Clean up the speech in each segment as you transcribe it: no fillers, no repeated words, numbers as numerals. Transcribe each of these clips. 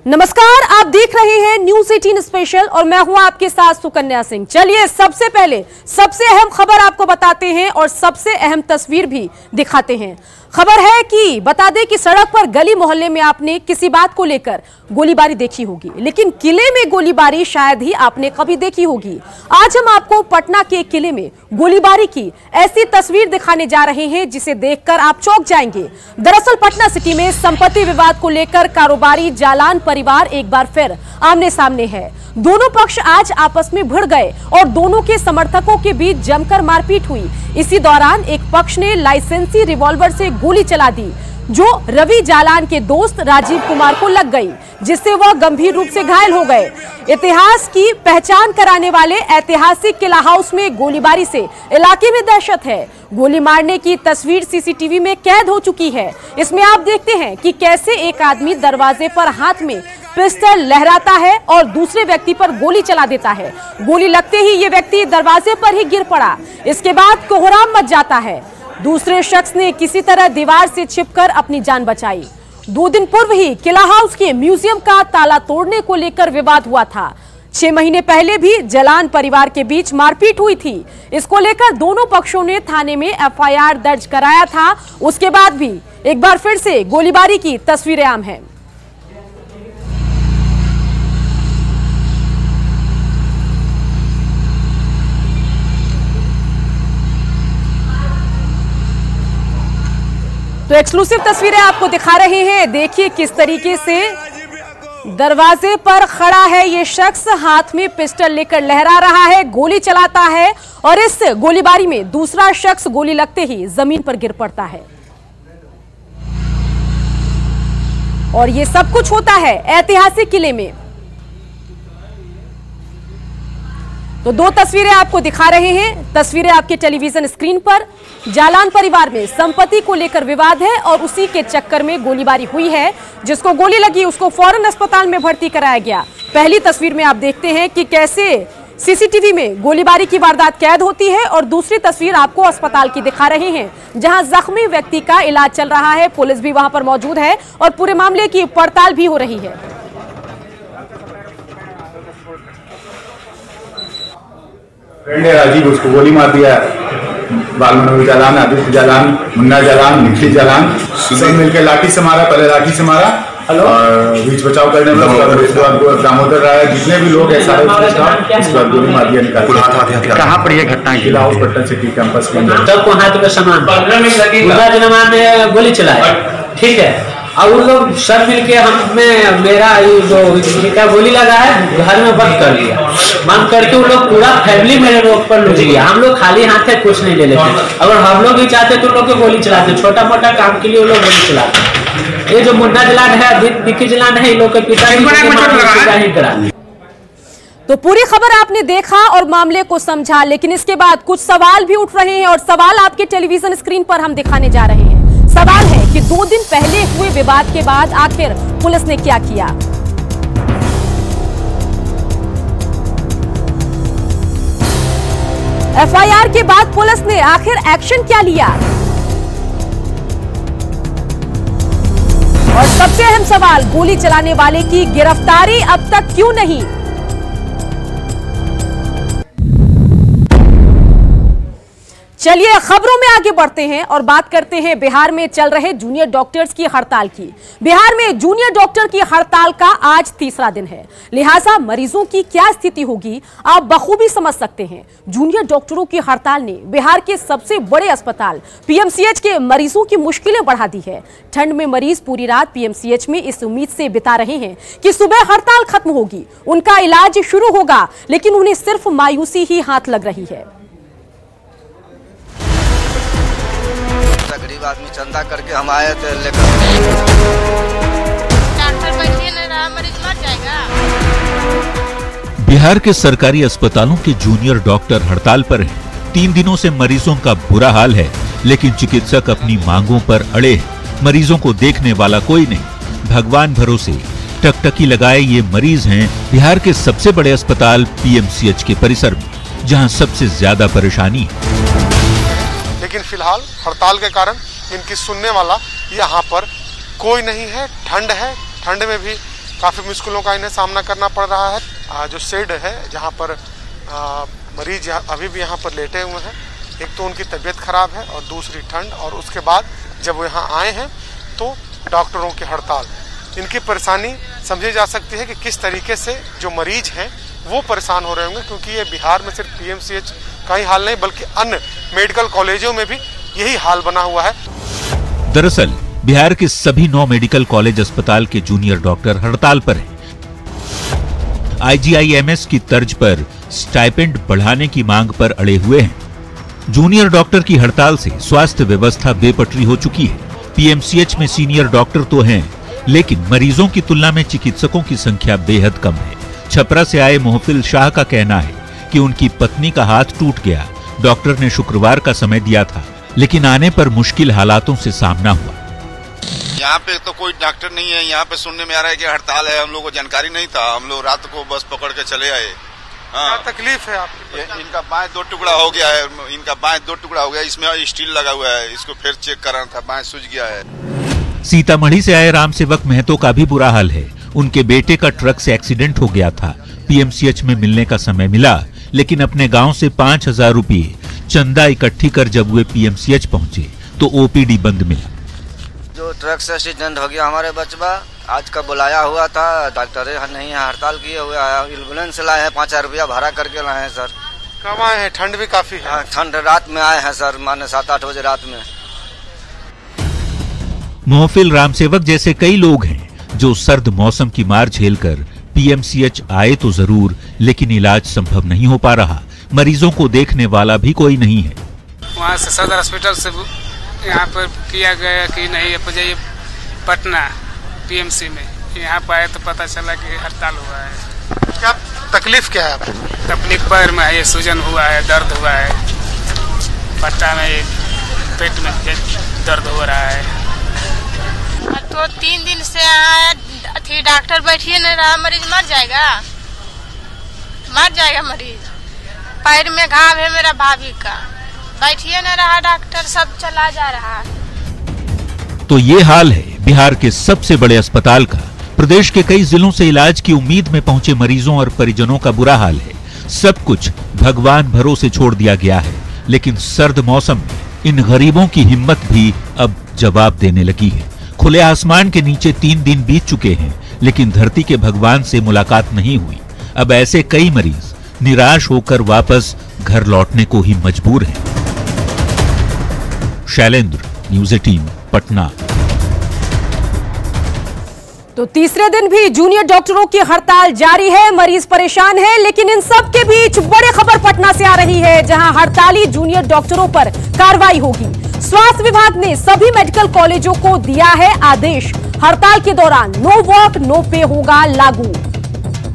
नमस्कार, आप देख रहे हैं न्यूज 18 स्पेशल और मैं हूं आपके साथ सुकन्या सिंह। चलिए सबसे पहले सबसे अहम खबर आपको बताते हैं और सबसे अहम तस्वीर भी दिखाते हैं। खबर है कि बता दें कि सड़क पर गली मोहल्ले में आपने किसी बात को लेकर गोलीबारी देखी होगी, लेकिन किले में गोलीबारी शायद ही आपने कभी देखी होगी। आज हम आपको पटना के किले में गोलीबारी की ऐसी तस्वीर दिखाने जा रहे हैं जिसे देखकर आप चौंक जाएंगे। दरअसल पटना सिटी में संपत्ति विवाद को लेकर कारोबारी जालान परिवार एक बार फिर आमने सामने है। दोनों पक्ष आज आपस में भिड़ गए और दोनों के समर्थकों के बीच जमकर मारपीट हुई। इसी दौरान एक पक्ष ने लाइसेंसी रिवॉल्वर से गोली चला दी जो रवि जालान के दोस्त राजीव कुमार को लग गई, जिससे वह गंभीर रूप से घायल हो गए। इतिहास की पहचान कराने वाले ऐतिहासिक किला हाउस में गोलीबारी से इलाके में दहशत है। गोली मारने की तस्वीर सीसीटीवी में कैद हो चुकी है। इसमें आप देखते हैं कि कैसे एक आदमी दरवाजे पर हाथ में पिस्टल लहराता है और दूसरे व्यक्ति पर गोली चला देता है। गोली लगते ही ये व्यक्ति दरवाजे पर ही गिर पड़ा। इसके बाद कोहराम मच जाता है। दूसरे शख्स ने किसी तरह दीवार से छिपकर अपनी जान बचाई। 2 दिन पूर्व ही किला हाउस के म्यूजियम का ताला तोड़ने को लेकर विवाद हुआ था। 6 महीने पहले भी जालान परिवार के बीच मारपीट हुई थी। इसको लेकर दोनों पक्षों ने थाने में एफआईआर दर्ज कराया था। उसके बाद भी एक बार फिर से गोलीबारी की तस्वीरें आम हैं। तो एक्सक्लूसिव तस्वीरें आपको दिखा रहे हैं। देखिए किस तरीके से दरवाजे पर खड़ा है ये शख्स, हाथ में पिस्टल लेकर लहरा रहा है, गोली चलाता है और इस गोलीबारी में दूसरा शख्स गोली लगते ही जमीन पर गिर पड़ता है। और ये सब कुछ होता है ऐतिहासिक किले में। तो 2 तस्वीरें आपको दिखा रहे हैं। तस्वीरें आपके टेलीविजन स्क्रीन पर। जालान परिवार में संपत्ति को लेकर विवाद है और उसी के चक्कर में गोलीबारी हुई है। जिसको गोली लगी उसको फौरन अस्पताल में भर्ती कराया गया। पहली तस्वीर में आप देखते हैं कि कैसे सीसीटीवी में गोलीबारी की वारदात कैद होती है और दूसरी तस्वीर आपको अस्पताल की दिखा रहे हैं जहां जख्मी व्यक्ति का इलाज चल रहा है। पुलिस भी वहां पर मौजूद है और पूरे मामले की पड़ताल भी हो रही है। राजीव उसको गोली मार दिया। बालमनोहर जालान, आदित्य जालान, मुन्ना जालान, निखिल जालान सब मिलकर लाठी से मारा। पहले लाठी से मारा और बीच बचाव करने में दामोदर राय जितने भी लोग हैं सारे उसके बाद गोली मार दिया निकाल। कहाँ पर ये घटना किला हाउस पटना सिटी कैंपस के अंदर। सबको हाथ में सामान में गोली चलाया, ठीक है। और उन लोग सब मिलके हमें मेरा जो गोली लगा है घर में बंद कर लिया। बंद करके उन लोग पूरा फैमिली मेरे रोड पर लुट गया। हम लोग खाली हाथ है कुछ नहीं ले लेते। अगर हम लोग भी चाहते तो लोग गोली चलाते। छोटा मोटा काम के लिए वो लोग गोली चलाते। ये जो मुन्ना जलान है, निखिल जलान है, इन लोग के पिता ही करा। तो पूरी खबर आपने देखा और मामले को समझा, लेकिन इसके बाद कुछ सवाल भी उठ रहे हैं और सवाल आपके टेलीविजन स्क्रीन पर हम दिखाने जा रहे हैं। सवाल है कि 2 दिन पहले हुए विवाद के बाद आखिर पुलिस ने क्या किया। एफआईआर के बाद पुलिस ने आखिर एक्शन क्या लिया। और सबसे अहम सवाल, गोली चलाने वाले की गिरफ्तारी अब तक क्यों नहीं। चलिए खबरों में आगे बढ़ते हैं और बात करते हैं बिहार में चल रहे जूनियर डॉक्टर्स की हड़ताल की। बिहार में जूनियर डॉक्टर की हड़ताल का आज 3रा दिन है, लिहाजा मरीजों की क्या स्थिति होगी आप बखूबी समझ सकते हैं। जूनियर डॉक्टरों की हड़ताल ने बिहार के सबसे बड़े अस्पताल पीएमसीएच के मरीजों की मुश्किलें बढ़ा दी है। ठंड में मरीज पूरी रात पीएमसीएच में इस उम्मीद से बिता रहे हैं कि सुबह हड़ताल खत्म होगी, उनका इलाज शुरू होगा, लेकिन उन्हें सिर्फ मायूसी ही हाथ लग रही है। गरीब आदमी चंदा करके हम आए थे लेकर। डॉक्टर बैठिए नहीं रहा, मरीज मर जाएगा। बिहार के सरकारी अस्पतालों के जूनियर डॉक्टर हड़ताल पर हैं। 3 दिनों से मरीजों का बुरा हाल है, लेकिन चिकित्सक अपनी मांगों पर अड़े हैं। मरीजों को देखने वाला कोई नहीं। भगवान भरोसे टकटकी लगाए ये मरीज हैं बिहार के सबसे बड़े अस्पताल पीएमसीएच के परिसर में, जहां सबसे ज्यादा परेशानी है। लेकिन फिलहाल हड़ताल के कारण इनकी सुनने वाला यहाँ पर कोई नहीं है। ठंड है, ठंड में भी काफ़ी मुश्किलों का इन्हें सामना करना पड़ रहा है। जो शेड है जहाँ पर मरीज अभी भी यहाँ पर लेटे हुए हैं, एक तो उनकी तबीयत खराब है और दूसरी ठंड, और उसके बाद जब वो यहाँ आए हैं तो डॉक्टरों की हड़ताल। इनकी परेशानी समझी जा सकती है कि किस तरीके से जो मरीज हैं वो परेशान हो रहे होंगे, क्योंकि ये बिहार में सिर्फ पीएमसीएच का ही हाल नहीं बल्कि अन्य मेडिकल कॉलेजों में भी यही हाल बना हुआ है। दरअसल बिहार के सभी 9 मेडिकल कॉलेज अस्पताल के जूनियर डॉक्टर हड़ताल पर हैं। IGIMS की तर्ज पर स्टाइपेंड बढ़ाने की मांग पर अड़े हुए हैं। जूनियर डॉक्टर की हड़ताल से स्वास्थ्य व्यवस्था बेपटरी हो चुकी है। पीएमसीएच में सीनियर डॉक्टर तो हैं, लेकिन मरीजों की तुलना में चिकित्सकों की संख्या बेहद कम है। छपरा से आए मोहफिल शाह का कहना है कि उनकी पत्नी का हाथ टूट गया। डॉक्टर ने शुक्रवार का समय दिया था, लेकिन आने पर मुश्किल हालातों से सामना हुआ। यहाँ पे तो कोई डॉक्टर नहीं है। यहाँ पे सुनने में आ रहा है कि हड़ताल है। हम लोग को जानकारी नहीं था। हम लोग रात को बस पकड़ के चले आए। क्या तकलीफ है आपको? इनका बाएं 2 टुकड़ा हो गया है। इनका बाएं 2 टुकड़ा हो गया। इसमें स्टील लगा हुआ है। इसको फिर चेक कराना था। बाएं सूज गया है। सीतामढ़ी से आए रामसेवक महतो का भी बुरा हाल है। उनके बेटे का ट्रक से एक्सीडेंट हो गया था। पीएमसीएच में मिलने का समय मिला, लेकिन अपने गांव से 5000 रुपये चंदा इकट्ठी कर जब वे पीएमसीएच पहुंचे तो ओपीडी बंद मिला। जो ट्रक से एक्सीडेंट हो गया हमारे बचवा, आज का बुलाया हुआ था, डॉक्टर नहीं है, हड़ताल किए हुए आया। एम्बुलेंस लाए हैं, 5000 रुपया भाड़ा करके लाए हैं सर। कब आए हैं? ठंड भी काफी है। ठंड रात में आए हैं सर, माने 7-8 बजे रात में। मोहफिल रामसेवक जैसे कई लोग हैं जो सर्द मौसम की मार झेलकर पीएमसीएच आए तो जरूर, लेकिन इलाज संभव नहीं हो पा रहा। मरीजों को देखने वाला भी कोई नहीं है। वहाँ से सदर हॉस्पिटल से यहाँ पर किया गया कि नहीं आप जाइए पटना पीएमसी में। यहाँ पर आए तो पता चला कि हड़ताल हुआ है। क्या तकलीफ क्या है आपको? तकलीफ पैर में है, ये सूजन हुआ है, दर्द हुआ है, पट्टा में, पेट में दर्द हो रहा है। तो 3 दिन से थी डॉक्टर बैठिए नहीं रहा, मरीज मर जाएगा मरीज। पैर में घाव है मेरा भाभी का, बैठिए नहीं रहा डॉक्टर, सब चला जा रहा है। तो ये हाल है बिहार के सबसे बड़े अस्पताल का। प्रदेश के कई जिलों से इलाज की उम्मीद में पहुंचे मरीजों और परिजनों का बुरा हाल है। सब कुछ भगवान भरोसे छोड़ दिया गया है, लेकिन सर्द मौसम में इन गरीबों की हिम्मत भी अब जवाब देने लगी है। खुले आसमान के नीचे 3 दिन बीत चुके हैं, लेकिन धरती के भगवान से मुलाकात नहीं हुई। अब ऐसे कई मरीज निराश होकर वापस घर लौटने को ही मजबूर हैं। शैलेंद्र, न्यूज़ 18, पटना। तो तीसरे दिन भी जूनियर डॉक्टरों की हड़ताल जारी है। मरीज परेशान है, लेकिन इन सब के बीच बड़ी खबर पटना से आ रही है, जहां हड़ताली जूनियर डॉक्टरों पर कार्रवाई होगी। स्वास्थ्य विभाग ने सभी मेडिकल कॉलेजों को दिया है आदेश। हड़ताल के दौरान नो वर्क नो पे होगा लागू।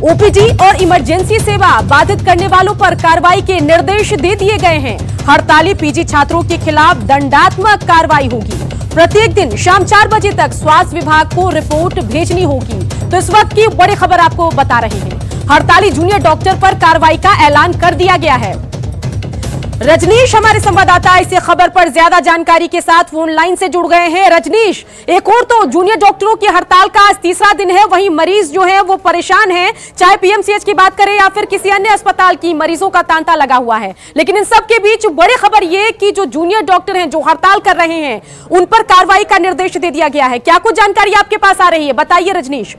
ओपीडी और इमरजेंसी सेवा बाधित करने वालों पर कार्रवाई के निर्देश दे दिए गए हैं। हड़ताली पीजी छात्रों के खिलाफ दंडात्मक कार्रवाई होगी। प्रत्येक दिन शाम 4 बजे तक स्वास्थ्य विभाग को रिपोर्ट भेजनी होगी। तो इस वक्त की बड़ी खबर आपको बता रहे हैं, हड़ताली जूनियर डॉक्टर पर कार्रवाई का ऐलान कर दिया गया है। रजनीश हमारे संवाददाता इस खबर पर ज्यादा जानकारी के साथ फोन लाइन से जुड़ गए हैं। रजनीश, एक और तो जूनियर डॉक्टरों की हड़ताल का आज तीसरा दिन है, वहीं मरीज जो है वो परेशान हैं, चाहे पीएमसीएच की बात करें या फिर किसी अन्य अस्पताल की, मरीजों का तांता लगा हुआ है। लेकिन इन सब के बीच बड़ी खबर ये कि जो जूनियर डॉक्टर हैं जो हड़ताल कर रहे हैं, उन पर कार्रवाई का निर्देश दे दिया गया है। क्या कुछ जानकारी आपके पास आ रही है, बताइए रजनीश।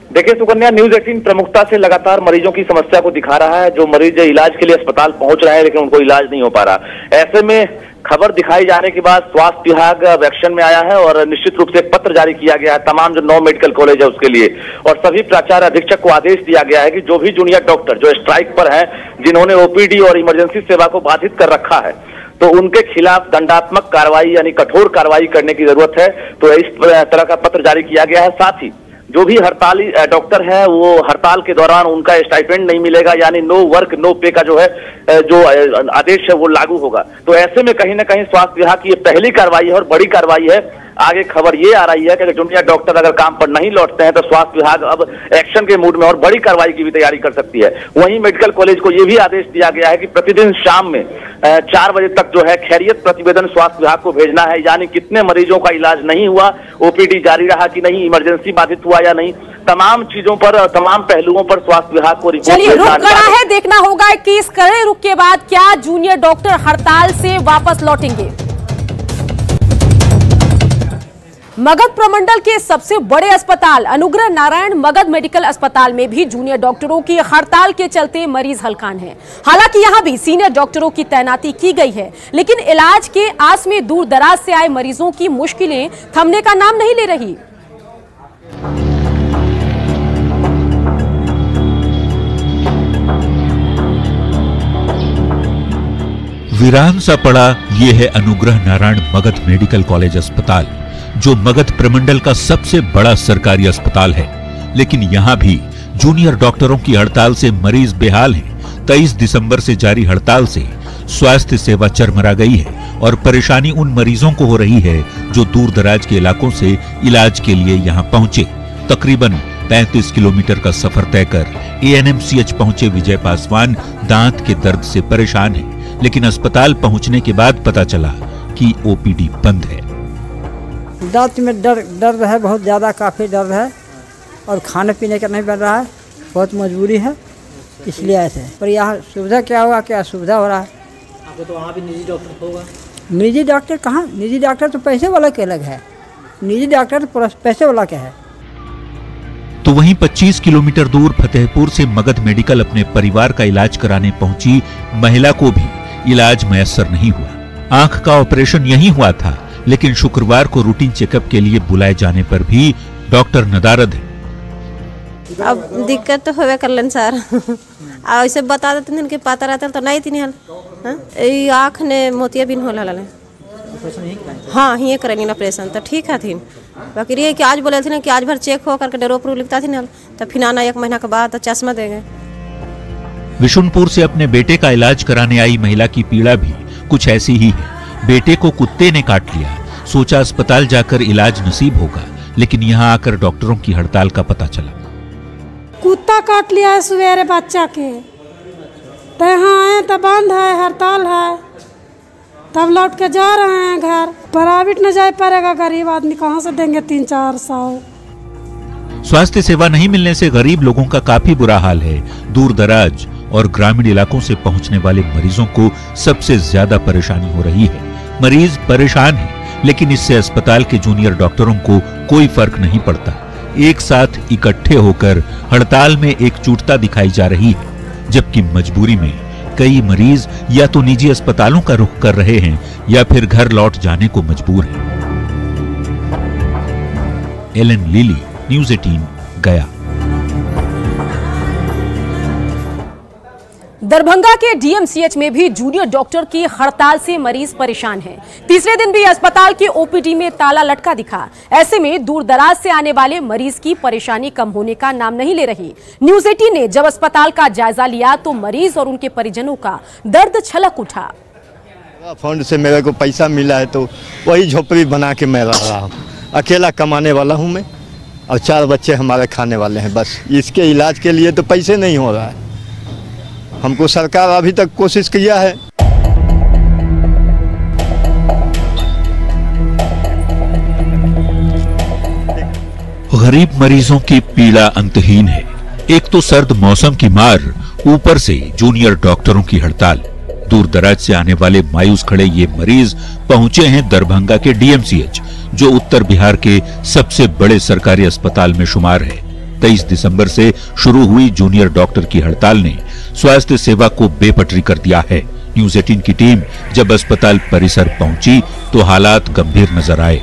देखिए सुकन्या, न्यूज़ 18 प्रमुखता से लगातार मरीजों की समस्या को दिखा रहा है। जो मरीज इलाज के लिए अस्पताल पहुंच रहे हैं, लेकिन उनको इलाज नहीं हो पा रहा। ऐसे में खबर दिखाई जाने के बाद स्वास्थ्य विभाग एक्शन में आया है और निश्चित रूप से एक पत्र जारी किया गया है तमाम जो 9 मेडिकल कॉलेज है उसके लिए, और सभी प्राचार्य अधीक्षक को आदेश दिया गया है कि जो भी जूनियर डॉक्टर जो स्ट्राइक पर है, जिन्होंने ओपीडी और इमरजेंसी सेवा को बाधित कर रखा है, तो उनके खिलाफ दंडात्मक कार्रवाई यानी कठोर कार्रवाई करने की जरूरत है। तो इस तरह का पत्र जारी किया गया है। साथ ही जो भी हड़ताली डॉक्टर है वो हड़ताल के दौरान उनका स्टाइपेंड नहीं मिलेगा, यानी नो वर्क नो पे का जो है जो आदेश है वो लागू होगा। तो ऐसे में कहीं ना कहीं स्वास्थ्य विभाग की ये पहली कार्रवाई है और बड़ी कार्रवाई है। आगे खबर ये आ रही है कि जूनियर डॉक्टर अगर काम पर नहीं लौटते हैं तो स्वास्थ्य विभाग अब एक्शन के मूड में और बड़ी कार्रवाई की भी तैयारी कर सकती है। वहीं मेडिकल कॉलेज को ये भी आदेश दिया गया है कि प्रतिदिन शाम में 4 बजे तक जो है खैरियत प्रतिवेदन स्वास्थ्य विभाग को भेजना है, यानी कितने मरीजों का इलाज नहीं हुआ, ओपीडी जारी रहा कि नहीं, इमरजेंसी बाधित हुआ या नहीं, तमाम चीजों पर, तमाम पहलुओं पर स्वास्थ्य विभाग को रिपोर्ट। चलिए, रुक कड़ा है, देखना होगा कि इस कड़े रुक के बाद क्या जूनियर डॉक्टर हड़ताल से वापस लौटेंगे। मगध प्रमंडल के सबसे बड़े अस्पताल अनुग्रह नारायण मगध मेडिकल अस्पताल में भी जूनियर डॉक्टरों की हड़ताल के चलते मरीज हलकान हैं। हालांकि यहां भी सीनियर डॉक्टरों की तैनाती की गई है, लेकिन इलाज के आस में दूर दराज से आए मरीजों की मुश्किलें थमने का नाम नहीं ले रही। वीरान सा पड़ा ये है अनुग्रह नारायण मगध मेडिकल कॉलेज अस्पताल, जो मगध प्रमंडल का सबसे बड़ा सरकारी अस्पताल है। लेकिन यहां भी जूनियर डॉक्टरों की हड़ताल से मरीज बेहाल हैं। 23 दिसंबर से जारी हड़ताल से स्वास्थ्य सेवा चरमरा गई है और परेशानी उन मरीजों को हो रही है जो दूर दराज के इलाकों से इलाज के लिए यहां पहुंचे। तकरीबन 35 किलोमीटर का सफर तय कर ANMCH पहुंचे विजय पासवान दांत के दर्द से परेशान है, लेकिन अस्पताल पहुंचने के बाद पता चला कि OPD बंद है। दांत में दर्द है, बहुत ज़्यादा, काफ़ी दर्द है और खाने पीने का नहीं बन रहा है, बहुत मजबूरी है, इसलिए ऐसे। पर यहाँ सुविधा क्या होगा, क्या सुविधा हो रहा है। आपको तो वहाँ भी निजी डॉक्टर होगा। निजी डॉक्टर कहाँ, निजी डॉक्टर तो पैसे वाला के अलग है, निजी डॉक्टर तो पैसे वाला के है। तो वहीं 25 किलोमीटर दूर फतेहपुर से मगध मेडिकल अपने परिवार का इलाज कराने पहुंची महिला को भी इलाज मयस्सर नहीं हुआ। आंख का ऑपरेशन यहीं हुआ था, लेकिन शुक्रवार को रूटीन चेकअप के लिए बुलाए जाने पर भी डॉक्टर नदारद है। अब दिक्कत तो होवे करलन सर। ऐसे बता देते हैं कि पता रहता तो नहीं थी हल आँख ने मोतिया बिन होला लाले। हाँ, ये करेंगे ऑपरेशन तो ठीक है थी। बाकी ये कि आज बोले थे ना कि आज भर चेक हो करके डेरो लिखता थी ना, तो फिर आना 1 महीना के बाद तो चश्मा देंगे। विशुनपुर से अपने बेटे का इलाज कराने आई महिला की पीड़ा भी कुछ ऐसी ही है। बेटे को कुत्ते ने काट लिया, सोचा अस्पताल जाकर इलाज नसीब होगा, लेकिन यहाँ आकर डॉक्टरों की हड़ताल का पता चला। कुत्ता काट लिया है सवेरे बच्चा के, तो यहाँ आए तो बंद है, हड़ताल है, तब लौट के जा रहे हैं घर। प्राइवेट न जा पाएगा, गरीब आदमी कहाँ से देंगे 300-400। स्वास्थ्य सेवा नहीं मिलने से गरीब लोगों का काफी बुरा हाल है। दूर दराज और ग्रामीण इलाकों से पहुंचने वाले मरीजों को सबसे ज्यादा परेशानी हो रही है। मरीज परेशान हैं, लेकिन इससे अस्पताल के जूनियर डॉक्टरों को कोई फर्क नहीं पड़ता। एक साथ इकट्ठे होकर हड़ताल में एकजुटता दिखाई जा रही है, जबकि मजबूरी में कई मरीज या तो निजी अस्पतालों का रुख कर रहे हैं या फिर घर लौट जाने को मजबूर हैं। एलन लिली, न्यूज़ 18, गया। दरभंगा के DMCH में भी जूनियर डॉक्टर की हड़ताल से मरीज परेशान हैं। तीसरे दिन भी अस्पताल के OPD में ताला लटका दिखा। ऐसे में दूर दराज से आने वाले मरीज की परेशानी कम होने का नाम नहीं ले रही। न्यूज़ 18 ने जब अस्पताल का जायजा लिया तो मरीज और उनके परिजनों का दर्द छलक उठा। फंड से मेरे को पैसा मिला है तो वही झोपड़ी बना के मैं रह रहा हूँ। अकेला कमाने वाला हूँ मैं, और 4 बच्चे हमारे खाने वाले हैं। बस इसके इलाज के लिए तो पैसे नहीं हो रहा है। हमको सरकार अभी तक कोशिश किया है। गरीब मरीजों की पीड़ा अंतहीन है। एक तो सर्द मौसम की मार, ऊपर से जूनियर डॉक्टरों की हड़ताल। दूर दराज से आने वाले मायूस खड़े ये मरीज पहुंचे हैं दरभंगा के DMCH, जो उत्तर बिहार के सबसे बड़े सरकारी अस्पताल में शुमार है। 23 दिसंबर से शुरू हुई जूनियर डॉक्टर की हड़ताल ने स्वास्थ्य सेवा को बेपटरी कर दिया है। न्यूज़ 18 की टीम जब अस्पताल परिसर पहुंची तो हालात गंभीर नजर आए।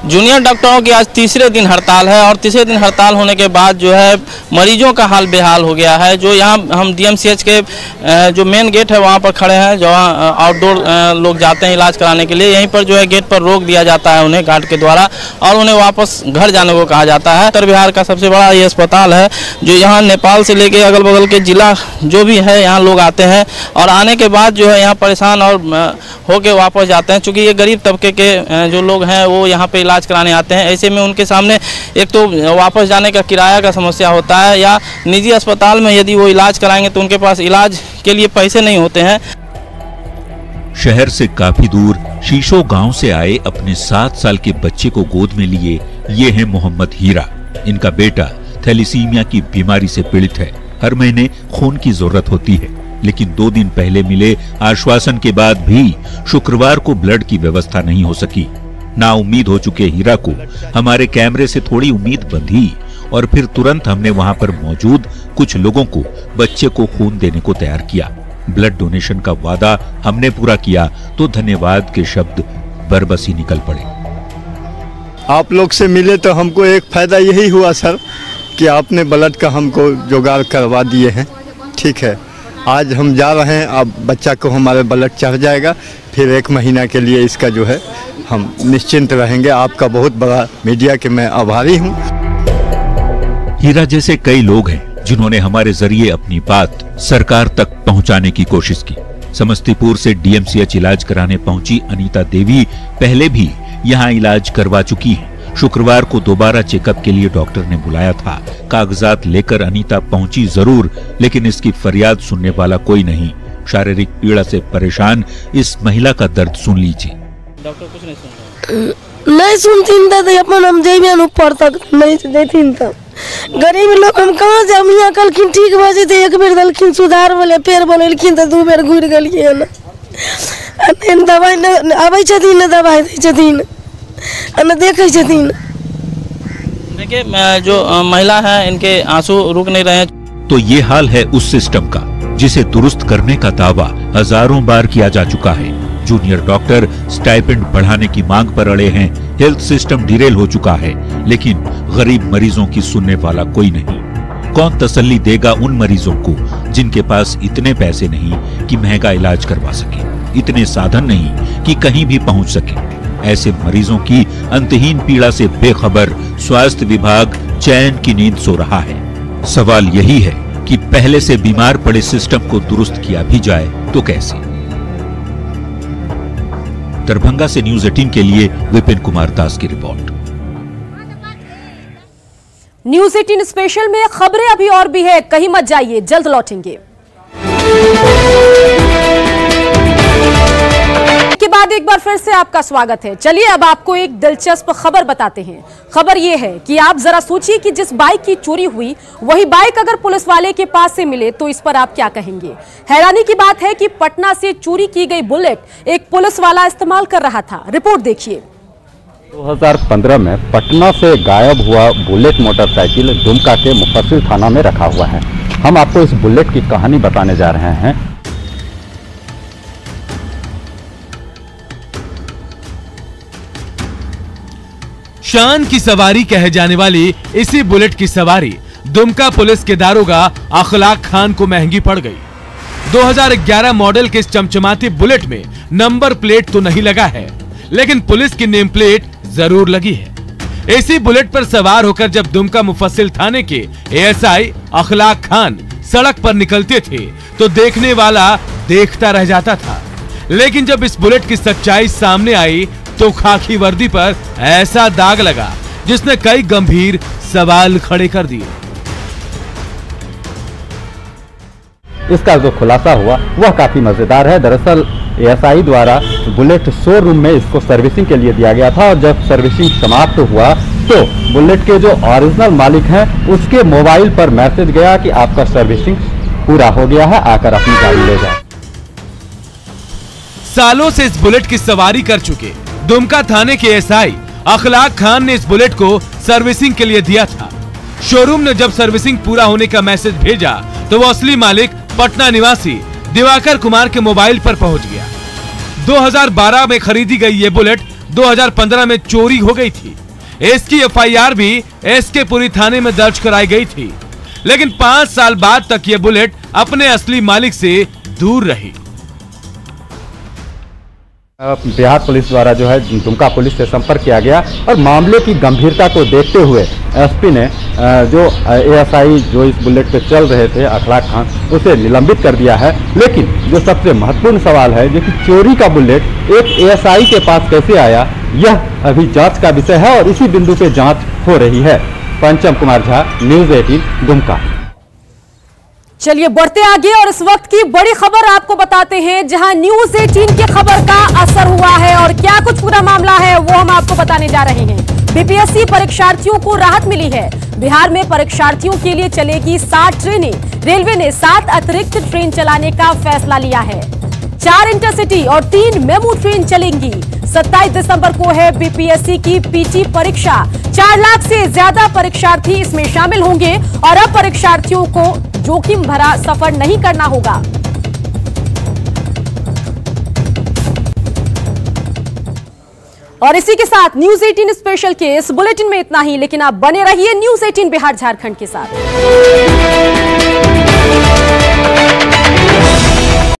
जूनियर डॉक्टरों की आज तीसरे दिन हड़ताल है और तीसरे दिन हड़ताल होने के बाद जो है मरीजों का हाल बेहाल हो गया है। जो यहाँ हम DMCH के जो मेन गेट है वहाँ पर खड़े हैं, जहाँ आउटडोर लोग जाते हैं इलाज कराने के लिए। यहीं पर जो है गेट पर रोक दिया जाता है उन्हें गार्ड के द्वारा और उन्हें वापस घर जाने को कहा जाता है। उत्तर बिहार का सबसे बड़ा ये अस्पताल है, जो यहाँ नेपाल से लेके अगल बगल के जिला जो भी है यहाँ लोग आते हैं और आने के बाद जो है यहाँ परेशान और होके वापस जाते हैं। चूँकि ये गरीब तबके के जो लोग हैं वो यहाँ पे इलाज कराने आते हैं। ऐसे में उनके सामने एक तो वापस जाने का किराया का समस्या होता है, या निजी अस्पताल में यदि वो इलाज कराएंगे तो उनके पास इलाज के लिए पैसे नहीं होते हैं। शहर से काफी दूर शीशो गांव से आए अपने 7 साल के बच्चे को गोद में लिए ये है मोहम्मद हीरा। इनका बेटा थैलीसीमिया की बीमारी से पीड़ित है। हर महीने खून की जरूरत होती है, लेकिन 2 दिन पहले मिले आश्वासन के बाद भी शुक्रवार को ब्लड की व्यवस्था नहीं हो सकी। ना उम्मीद हो चुके हीरा को हमारे कैमरे से थोड़ी उम्मीद बंधी और फिर तुरंत हमने वहां पर मौजूद कुछ लोगों को बच्चे को खून देने को तैयार किया। ब्लड डोनेशन का वादा हमने पूरा किया तो धन्यवाद के शब्द बरबसी निकल पड़े। आप लोग से मिले तो हमको एक फायदा यही हुआ सर कि आपने ब्लड का हमको जुगाड़ करवा दिए हैं। ठीक है, आज हम जा रहे हैं, अब बच्चा को हमारे ब्लड चढ़ जाएगा, फिर 1 महीना के लिए इसका जो है हम निश्चिंत रहेंगे। आपका बहुत बड़ा मीडिया के मैं आभारी हूँ। हीरा जैसे कई लोग हैं जिन्होंने हमारे जरिए अपनी बात सरकार तक पहुंचाने की कोशिश की। समस्तीपुर से डीएमसीएच इलाज कराने पहुंची अनीता देवी पहले भी यहां इलाज करवा चुकी हैं। शुक्रवार को दोबारा चेकअप के लिए डॉक्टर ने बुलाया था। कागजात लेकर अनीता पहुंची जरूर, लेकिन इसकी फरियाद सुनने वाला कोई नहीं। शारीरिक पीड़ा से परेशान इस महिला का दर्द सुन लीजिए। डॉक्टर कुछ नहीं सुन नहीं सुनती अपन हम जेबियान ऊपर तक नहीं देती त गरीब लोग हम कहाँ से हम यहाँ कलखिन ठीक बजे थे, 1 बेर दलखिन सुधार बोले, फिर बोलखिन तो 2 बेर घुर गलिए ना। दवाई आबै छथिन, दवाई दै छथिन, देखे छथिन। देखिए जो महिला है इनके आंसू रुक नहीं रहे। तो ये हाल है उस सिस्टम का जिसे दुरुस्त करने का दावा हजारों बार किया जा चुका है। जूनियर डॉक्टर स्टाइपेंड बढ़ाने की मांग पर अड़े हैं। हेल्थ सिस्टम डिरेल हो चुका है, लेकिन गरीब मरीजों की सुनने वाला कोई नहीं। कौन तसल्ली देगा उन मरीजों को जिनके पास इतने पैसे नहीं कि महंगा इलाज करवा सके, इतने साधन नहीं कि कहीं भी पहुंच सके। ऐसे मरीजों की अंतहीन पीड़ा से बेखबर स्वास्थ्य विभाग चैन की नींद सो रहा है। सवाल यही है कि पहले से बीमार पड़े सिस्टम को दुरुस्त किया भी जाए तो कैसे। दरभंगा से न्यूज 18 के लिए विपिन कुमार दास की रिपोर्ट। न्यूज 18 स्पेशल में खबरें अभी और भी है, कहीं मत जाइए, जल्द लौटेंगे। के बाद एक बार फिर से आपका स्वागत है। चलिए अब आपको एक दिलचस्प खबर बताते हैं। खबर यह है कि आप जरा सोचिए कि जिस बाइक की चोरी हुई वही बाइक अगर पुलिस वाले के पास से मिले तो इस पर आप क्या कहेंगे। हैरानी की बात है कि पटना से चोरी की गई बुलेट एक पुलिस वाला इस्तेमाल कर रहा था। रिपोर्ट देखिए। 2015 में पटना से गायब हुआ बुलेट मोटरसाइकिल दुमका के मुफस्सिल थाना में रखा हुआ है। हम आपको इस बुलेट की कहानी बताने जा रहे हैं। शान की सवारी कहे जाने वाली इसी बुलेट की सवारी दुमका पुलिस के दारोगा अखलाक खान को महंगी पड़ गई। 2011 मॉडल के इस चमचमाती बुलेट में नंबर प्लेट तो नहीं लगा है, लेकिन पुलिस की नेम प्लेट जरूर लगी है। इसी बुलेट पर सवार होकर जब दुमका मुफस्सिल थाने के एएसआई अखलाक खान सड़क पर निकलते थे तो देखने वाला देखता रह जाता था। लेकिन जब इस बुलेट की सच्चाई सामने आई तो खाकी वर्दी पर ऐसा दाग लगा जिसने कई गंभीर सवाल खड़े कर दिए। इसका जो खुलासा हुआ वह काफी मजेदार है। दरअसल एएसआई द्वारा बुलेट शोरूम में इसको सर्विसिंग के लिए दिया गया था और जब सर्विसिंग समाप्त हुआ तो बुलेट के जो ओरिजिनल मालिक हैं उसके मोबाइल पर मैसेज गया कि आपका सर्विसिंग पूरा हो गया है, आकर अपनी गाड़ी ले जाए। सालों से इस बुलेट की सवारी कर चुके दुमका थाने के एएसआई अखलाक खान ने इस बुलेट को सर्विसिंग के लिए दिया था। शोरूम ने जब सर्विसिंग पूरा होने का मैसेज भेजा तो वो असली मालिक पटना निवासी दिवाकर कुमार के मोबाइल पर पहुंच गया। 2012 में खरीदी गई ये बुलेट 2015 में चोरी हो गई थी। इसकी एफआईआर भी एसके पुरी थाने में दर्ज कराई गई थी, लेकिन 5 साल बाद तक ये बुलेट अपने असली मालिक से दूर रही। बिहार पुलिस द्वारा जो है दुमका पुलिस से संपर्क किया गया और मामले की गंभीरता को देखते हुए एसपी ने जो एएसआई जो इस बुलेट पे चल रहे थे अखलाक खान उसे निलंबित कर दिया है। लेकिन जो सबसे महत्वपूर्ण सवाल है जो कि चोरी का बुलेट एक एएसआई के पास कैसे आया, यह अभी जांच का विषय है और इसी बिंदु पे जांच हो रही है। पंचम कुमार झा, न्यूज 18 दुमका। चलिए बढ़ते आगे और इस वक्त की बड़ी खबर आपको बताते हैं, जहां न्यूज 18 की खबर का असर हुआ है और क्या कुछ पूरा मामला है वो हम आपको बताने जा रहे हैं। बीपीएससी परीक्षार्थियों को राहत मिली है। बिहार में परीक्षार्थियों के लिए चलेगी 60 ट्रेनें। रेलवे ने 7 अतिरिक्त ट्रेन चलाने का फैसला लिया है। 4 इंटरसिटी और 3 मेमू ट्रेन चलेंगी। 27 दिसंबर को है बीपीएससी की पीटी परीक्षा। 4 लाख से ज्यादा परीक्षार्थी इसमें शामिल होंगे और अब परीक्षार्थियों को जोखिम भरा सफर नहीं करना होगा। और इसी के साथ न्यूज 18 स्पेशल के इस बुलेटिन में इतना ही, लेकिन आप बने रहिए न्यूज 18 बिहार झारखंड के साथ।